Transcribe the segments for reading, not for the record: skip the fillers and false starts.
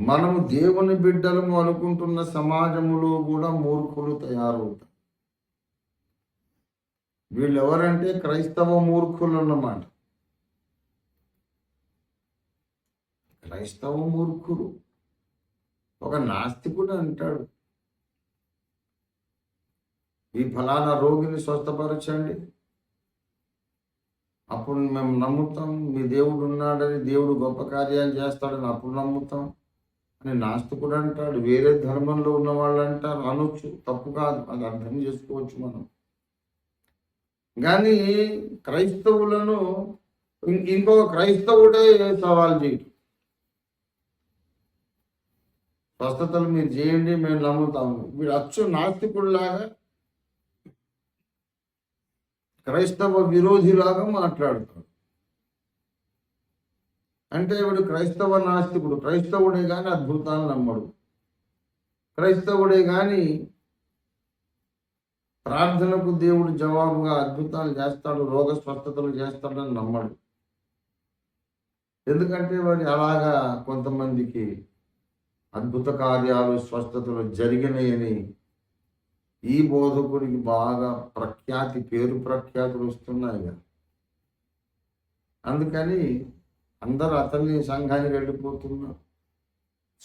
మనము దేవుని బిడ్డలము అనుకుంటున్న సమాజంలో కూడా మూర్ఖులు తయారవుతారు. వీళ్ళు ఎవరంటే క్రైస్తవ మూర్ఖులు అన్నమాట. క్రైస్తవ మూర్ఖులు. ఒక నాస్తికుడు అంటాడు, ఈ ఫలానా రోగిని స్వస్థపరచండి, అప్పుడు మేము నమ్ముతాం. మీ దేవుడు ఉన్నాడని, దేవుడు గొప్ప కార్యాలు చేస్తాడని అప్పుడు నమ్ముతాం అని నాస్తికుడు అంటాడు. వేరే ధర్మంలో ఉన్న వాళ్ళు అంటారు, అనొచ్చు, తప్పు కాదు, అది అర్థం చేసుకోవచ్చు మనం. కానీ క్రైస్తవులను ఇంకొక క్రైస్తవుడే సవాల్ చేయడు. స్వస్థతలు మీరు చేయండి, మేము నమ్ముతాము. వీడు అచ్చు నాస్తికుడిలాగా, క్రైస్తవ విరోధిలాగా మాట్లాడతాడు. అంటే వీడు క్రైస్తవ నాస్తికుడు. క్రైస్తవుడే కానీ అద్భుతాలు నమ్మడు. క్రైస్తవుడే కానీ ప్రార్థనకు దేవుడు జవాబుగా అద్భుతాలు చేస్తాడు, రోగ స్వస్థతలు చేస్తాడని నమ్మడు. ఎందుకంటే వాడి అలాగా కొంతమందికి అద్భుత కార్యాలు స్వస్థతలు జరిగినాయని ఈ బోధకుడికి బాగా పేరు ప్రఖ్యాతులు వస్తున్నాయి కదా. అందుకని అందరూ అతన్ని సంఘానికి వెళ్ళిపోతున్నారు.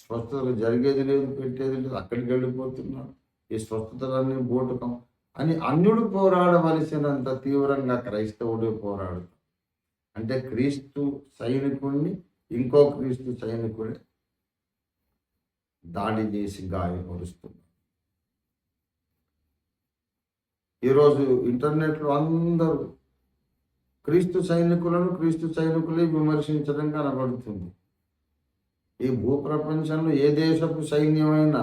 స్వస్థతలు జరిగేది లేదు, పెట్టేది లేదు, అక్కడికి వెళ్ళిపోతున్నారు. ఈ స్వస్థతలన్నీ బోటుకం అని అన్యుడు పోరాడవలసినంత తీవ్రంగా క్రైస్తవుడే పోరాడుతాడు. అంటే క్రీస్తు సైనికుడిని ఇంకో క్రీస్తు సైనికుడే దాడి చేసి గాయపరుస్తున్నాడు. ఈరోజు ఇంటర్నెట్లో అందరూ క్రీస్తు సైనికులే విమర్శించడం కనబడుతుంది. ఈ భూప్రపంచంలో ఏ దేశపు సైన్యమైనా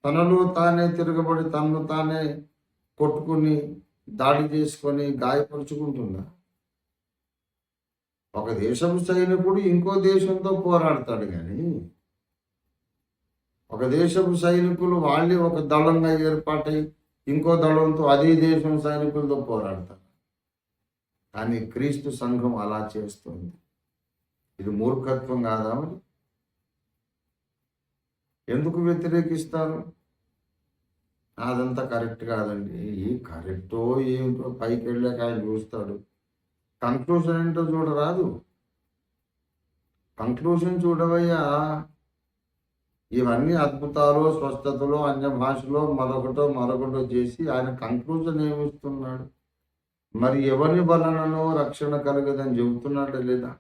తనలో తానే తిరగబడి తనను తానే కొట్టుకుని దాడి చేసుకొని గాయపరుచుకుంటుందా? ఒక దేశపు సైనికుడు ఇంకో దేశంతో పోరాడతాడు, కానీ ఒక దేశపు సైనికులు వాళ్ళే ఒక దళంగా ఏర్పాటై ఇంకో దళంతో అదే దేశం సైనికులతో పోరాడతారు. కానీ క్రీస్తు సంఘం అలా చేస్తుంది. ఇది మూర్ఖత్వం కాదా? మరి ఎందుకు వ్యతిరేకిస్తారు? అదంతా కరెక్ట్ కాదండి. ఈ కరెక్టో ఏమిటో పైకి వెళ్ళాక ఆయన చూస్తాడు. కంక్లూషన్ ఏంటో చూడరాదు. కంక్లూషన్ చూడవయ్యా. ఇవన్నీ అద్భుతాలు, స్వస్థతలు, అన్య భాషలో మరొకటో చేసి ఆయన కంక్లూజన్ ఏమిస్తున్నాడు? మరి ఎవరి వలననో రక్షణ కలగదని చెబుతున్నాడు లేదా?